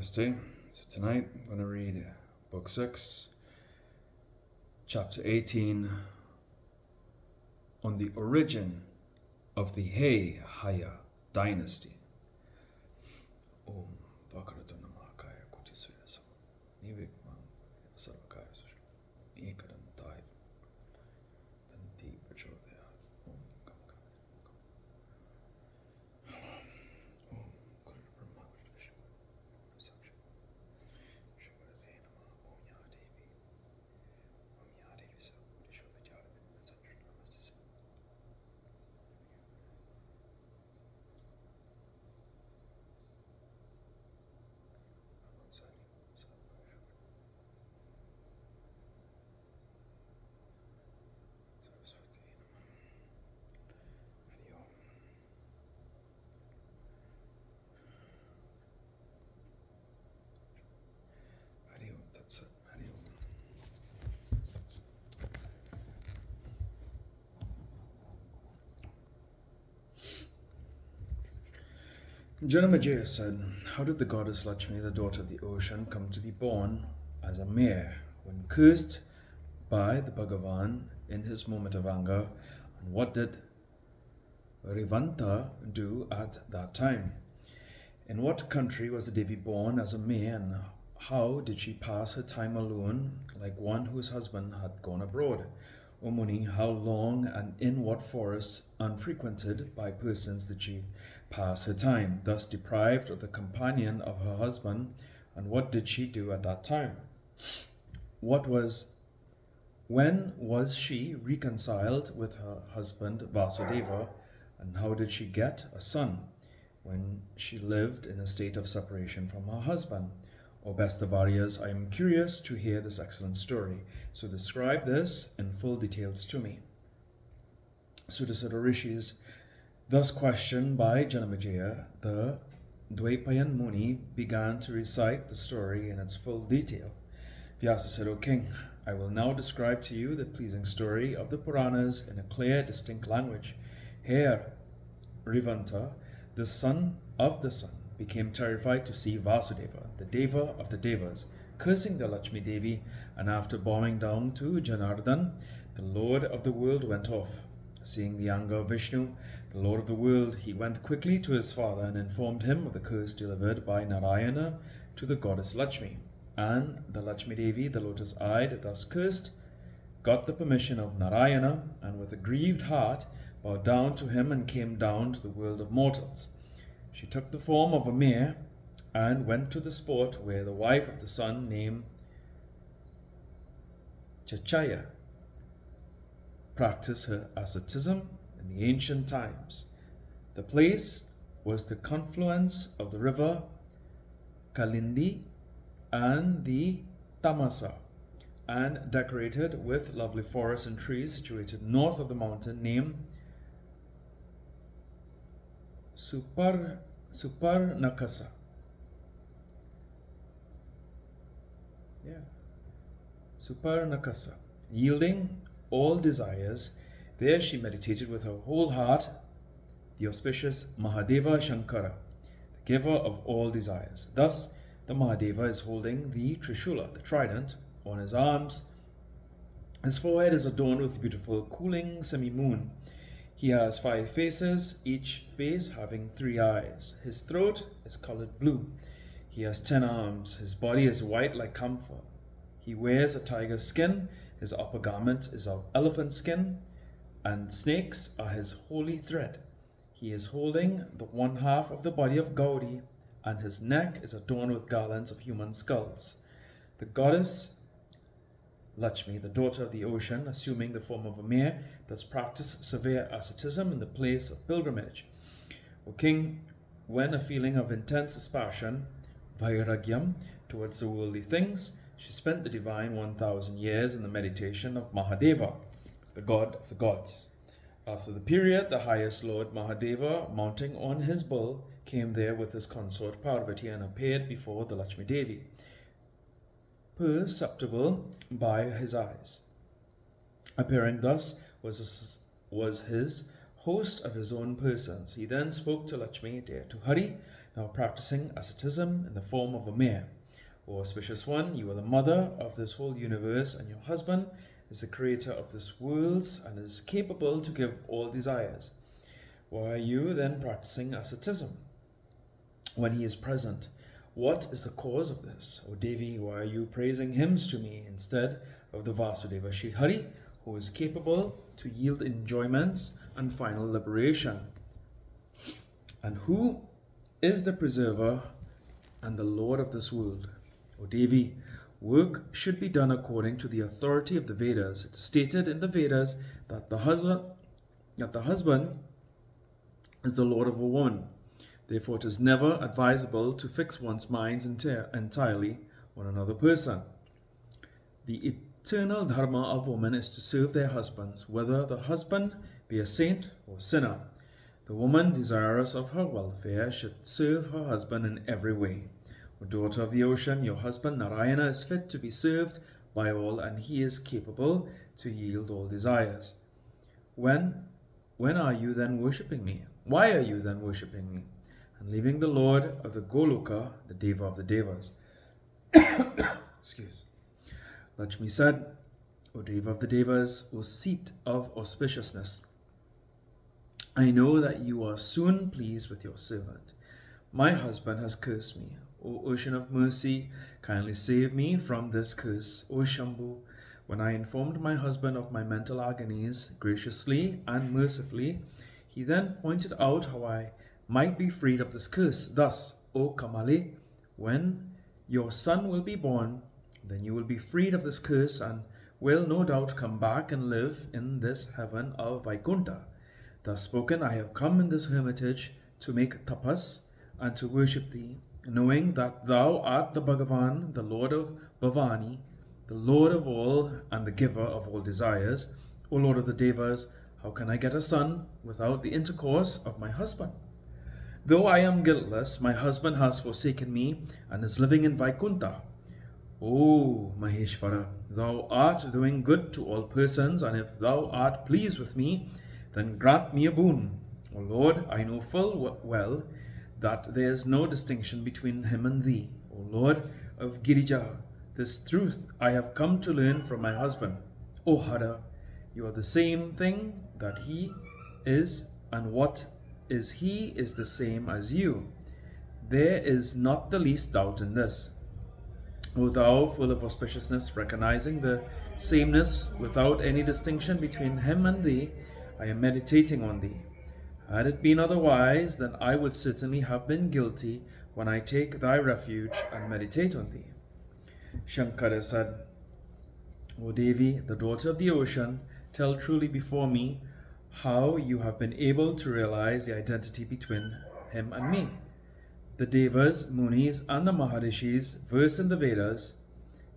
Namaste. So tonight I'm going to read Book 6, Chapter 18, on the origin of the Haya dynasty. Om Bhagavatam Maha Kuti Suyasam Nivik Mam Sarvakaya Sushma Ekaram Dai Tanti Prachodaya Om Gam Om Guru Brahma Vishnu Saksha Shivadeve Namaha Om Ya Devi Om Ya Devi Sa Vishwavidyara Saksha Namaste. That's it. Janamajaya said, "How did the goddess Lakshmi, the daughter of the ocean, come to be born as a mare when cursed by the Bhagavan in his moment of anger? And what did Rivanta do at that time? In what country was the Devi born as a mare, and how did she pass her time alone, like one whose husband had gone abroad? O Muni, how long and in what forests unfrequented by persons did she pass her time, thus deprived of the companion of her husband? And what did she do at that time? When was she reconciled with her husband Vasudeva, and how did she get a son when she lived in a state of separation from her husband? O best of Aryas, I am curious to hear this excellent story, so describe this in full details to me." Sudasada Rishis, thus questioned by Janamajaya, the Dvaipayan Muni began to recite the story in its full detail. Vyasa said, "O king, I will now describe to you the pleasing story of the Puranas in a clear, distinct language. Here, Rivanta, the son of the sun, became terrified to see Vasudeva, the Deva of the Devas, cursing the Lakshmi Devi, and after bowing down to Janardhan, the Lord of the world, went off. Seeing the anger of Vishnu, the Lord of the world, he went quickly to his father and informed him of the curse delivered by Narayana to the goddess Lakshmi. And the Lakshmi Devi, the lotus-eyed, thus cursed, got the permission of Narayana, and with a grieved heart bowed down to him and came down to the world of mortals. She took the form of a mare and went to the spot where the wife of the sun named Chachaya practiced her asceticism in the ancient times. The place was the confluence of the river Kalindi and the Tamasa, and decorated with lovely forests and trees situated north of the mountain named Suparnakasa. Suparnakasa. Yielding all desires, there she meditated with her whole heart the auspicious Mahadeva Shankara, the giver of all desires. Thus, the Mahadeva is holding the Trishula, the trident, on his arms. His forehead is adorned with a beautiful cooling semi-moon. He has 5 faces, each face having 3 eyes. His throat is colored blue. He has 10 arms. His body is white like camphor. He wears a tiger's skin. His upper garment is of elephant skin, and snakes are his holy thread. He is holding the one half of the body of Gauri, and his neck is adorned with garlands of human skulls. The goddess Lakshmi, the daughter of the ocean, assuming the form of a mare, thus practiced severe asceticism in the place of pilgrimage. O king, when a feeling of intense passion, vairagyam, towards the worldly things, she spent the divine 1,000 years in the meditation of Mahadeva, the god of the gods. After the period, the highest lord Mahadeva, mounting on his bull, came there with his consort Parvati and appeared before the Lakshmi Devi, perceptible by his eyes. Appearing thus was his host of his own persons. He then spoke to Lakshmi, dear to Hari, now practicing asceticism in the form of a mare. O auspicious one, you are the mother of this whole universe, and your husband is the creator of this world and is capable to give all desires. Why are you then practicing asceticism when he is present? What is the cause of this? O Devi, why are you praising hymns to me instead of the Vasudeva Shri Hari, who is capable to yield enjoyments and final liberation? And who is the preserver and the Lord of this world? O Devi, work should be done according to the authority of the Vedas. It is stated in the Vedas that the husband is the Lord of a woman. Therefore, it is never advisable to fix one's minds entirely on another person. The eternal dharma of women is to serve their husbands, whether the husband be a saint or sinner. The woman, desirous of her welfare, should serve her husband in every way. O daughter of the ocean, your husband Narayana is fit to be served by all, and he is capable to yield all desires. When are you then worshipping me? Why are you then worshipping me? And leaving the Lord of the Goloka, the Deva of the Devas. Excuse. Lakshmi said, O Deva of the Devas, O seat of auspiciousness, I know that you are soon pleased with your servant. My husband has cursed me. O ocean of mercy, kindly save me from this curse. O Shambhu, when I informed my husband of my mental agonies graciously and mercifully, he then pointed out how I might be freed of this curse. Thus, O Kamali, when your son will be born, then you will be freed of this curse and will no doubt come back and live in this heaven of Vaikuntha. Thus spoken, I have come in this hermitage to make tapas and to worship thee, knowing that thou art the Bhagavan, the Lord of Bhavani, the Lord of all and the giver of all desires. O Lord of the Devas, how can I get a son without the intercourse of my husband? Though I am guiltless, my husband has forsaken me and is living in Vaikuntha. O Maheshvara, thou art doing good to all persons, and if thou art pleased with me, then grant me a boon. O Lord, I know full well that there is no distinction between him and thee. O Lord of Girija, this truth I have come to learn from my husband. O Hara, you are the same thing that he is, and what is he is the same as you. There is not the least doubt in this. O thou full of auspiciousness, recognizing the sameness without any distinction between him and thee, I am meditating on thee. Had it been otherwise, then I would certainly have been guilty when I take thy refuge and meditate on thee. Shankara said, O Devi, the daughter of the ocean, tell truly before me how you have been able to realize the identity between him and me. The Devas, Munis, and the Maharishis, versed in the Vedas,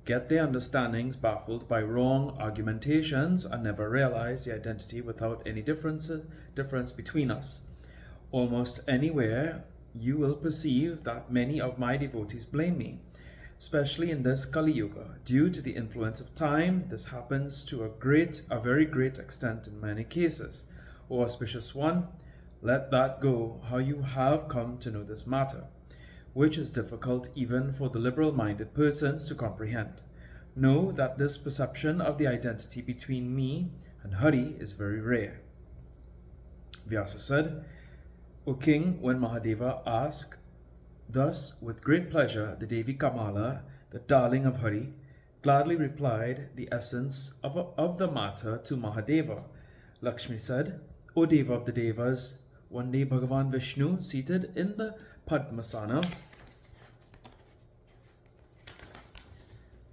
get their understandings baffled by wrong argumentations and never realize the identity without any difference between us. Almost anywhere you will perceive that many of my devotees blame me, especially in this Kali Yuga. Due to the influence of time, this happens to a very great extent in many cases. O auspicious one, let that go, how you have come to know this matter, which is difficult even for the liberal-minded persons to comprehend. Know that this perception of the identity between me and Hari is very rare. Vyasa said, O king, when Mahadeva asked thus, with great pleasure, the Devi Kamala, the darling of Hari, gladly replied the essence of the matter to Mahadeva. Lakshmi said, O Deva of the Devas, one day Bhagavan Vishnu, seated in the Padmasana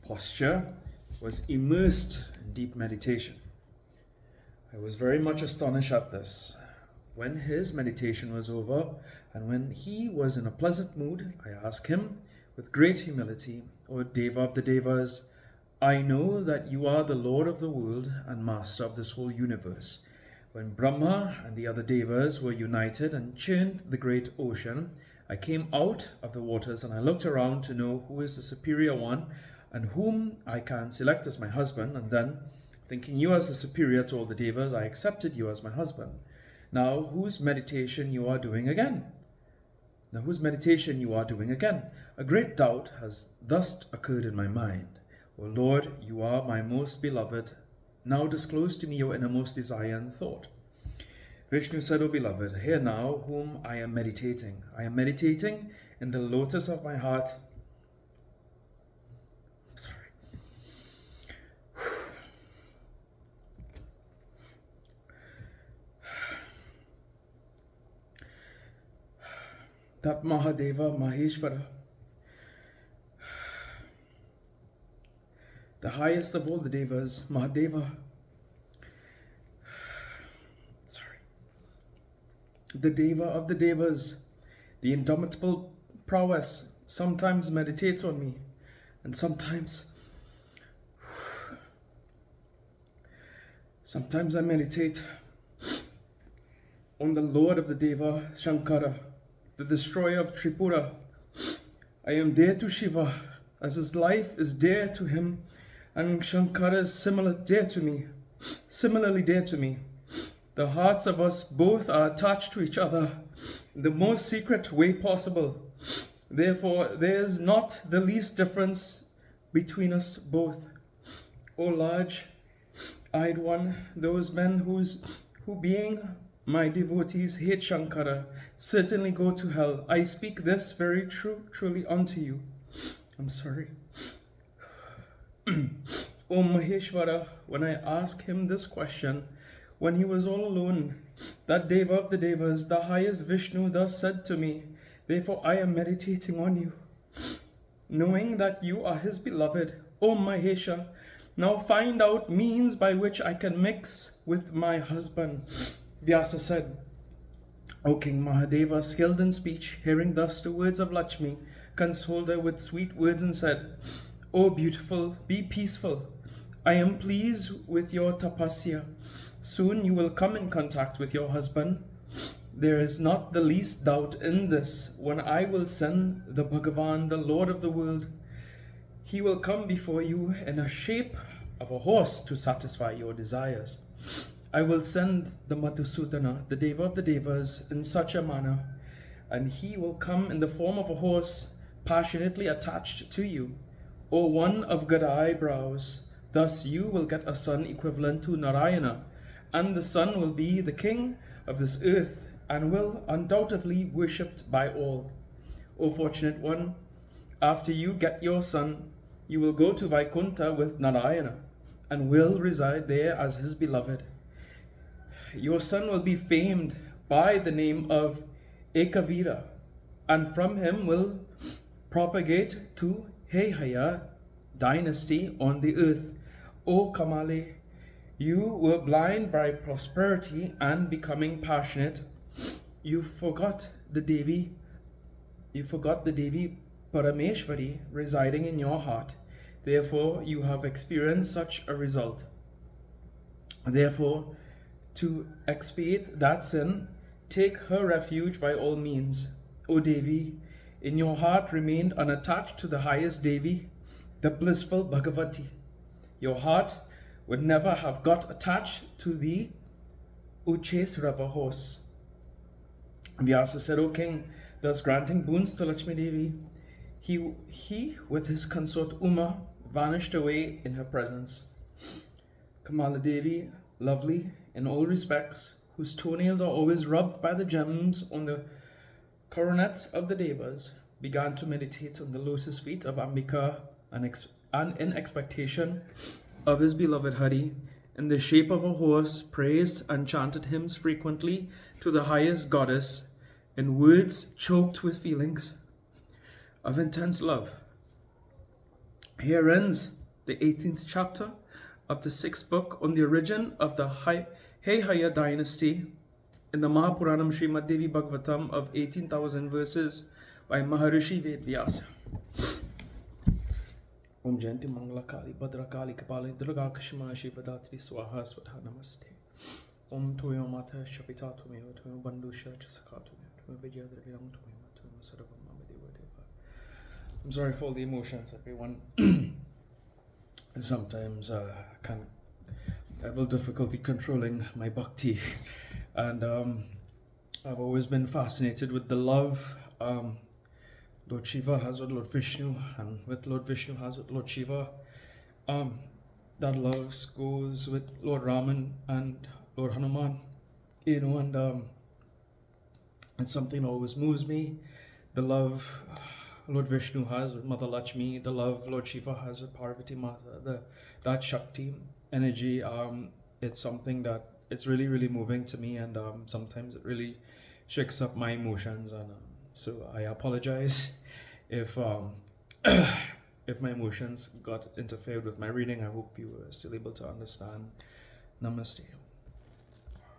posture, was immersed in deep meditation. I was very much astonished at this. When his meditation was over, and when he was in a pleasant mood, I asked him with great humility, O Deva of the Devas, I know that you are the Lord of the world and master of this whole universe. When Brahma and the other Devas were united and churned the great ocean, I came out of the waters and I looked around to know who is the superior one and whom I can select as my husband, and then, thinking you as the superior to all the Devas, I accepted you as my husband. Now whose meditation you are doing again? Now whose meditation you are doing again? A great doubt has thus occurred in my mind. O Lord, you are my most beloved. Now disclose to me your innermost desire and thought. Vishnu said, O beloved, hear now whom I am meditating. I am meditating in the lotus of my heart. Sorry. That Mahadeva, Maheshwara, the highest of all the devas, Mahadeva, the Deva of the Devas, the indomitable prowess, sometimes meditates on me, and sometimes I meditate on the Lord of the Deva, Shankara, the destroyer of Tripura. I am dear to Shiva, as his life is dear to him, and Shankara is similarly dear to me. The hearts of us both are attached to each other in the most secret way possible. Therefore, there is not the least difference between us both. O large-eyed one, those men who being my devotees hate Shankara certainly go to hell. I speak this very truly unto you. I'm sorry. O Maheshwara, when I ask him this question, when he was all alone, that Deva of the Devas, the highest Vishnu, thus said to me, therefore I am meditating on you, knowing that you are his beloved. O Mahesha, now find out means by which I can mix with my husband. Vyasa said, O King Mahadeva, skilled in speech, hearing thus the words of Lakshmi, consoled her with sweet words and said, O beautiful, be peaceful. I am pleased with your tapasya. Soon you will come in contact with your husband. There is not the least doubt in this. When I will send the Bhagavan, the Lord of the world, he will come before you in a shape of a horse to satisfy your desires. I will send the Madhusudana, the Deva of the Devas, in such a manner, and he will come in the form of a horse, passionately attached to you, O one of good eyebrows. Thus you will get a son equivalent to Narayana, and the son will be the king of this earth and will undoubtedly worshipped by all. O fortunate one, after you get your son, you will go to Vaikuntha with Narayana and will reside there as his beloved. Your son will be famed by the name of Ekavira, and from him will propagate to Hehaya dynasty on the earth. O Kamale, you were blind by prosperity and becoming passionate. You forgot the Devi Parameshwari residing in your heart. Therefore, you have experienced such a result. Therefore, to expiate that sin, take her refuge by all means. O Devi, in your heart remained unattached to the highest Devi, the blissful Bhagavati. Your heart would never have got attached to the Uchesrava horse. Vyasa said, O king, thus granting boons to Lakshmi Devi, he with his consort Uma vanished away in her presence. Kamala Devi, lovely in all respects, whose toenails are always rubbed by the gems on the coronets of the Devas, began to meditate on the lotus feet of Ambika and in expectation of his beloved Hari, in the shape of a horse, praised and chanted hymns frequently to the highest goddess in words choked with feelings of intense love. Here ends the 18th chapter of the 6th book on the origin of the Hehaya dynasty in the Mahapuranam Srimad Devi Bhagavatam of 18,000 verses by Maharishi Vedvyasa. Om Jayanti Mangala Kali Bhadra Kali Kapali Durga Kashima Shivadatri Swaha Swatha Namaste. Om Toyo Mata Shapita Tumeo Toyo Bandusha Chasaka Tumeo Vidya Dravyam Tumeo Toyo Sadavam Mamadeva Deva. I'm sorry for all the emotions, everyone. Sometimes I have a difficulty controlling my bhakti. And I've always been fascinated with the love Lord Shiva has with Lord Vishnu, and with Lord Vishnu has with Lord Shiva. That love goes with Lord Raman and Lord Hanuman, and it's something that always moves me. The love Lord Vishnu has with Mother Lakshmi, the love Lord Shiva has with Parvati Mata, that Shakti energy, it's something that it's really, really moving to me, and sometimes it really shakes up my emotions, and so I apologize if if my emotions got interfered with my reading. I hope you were still able to understand. Namaste.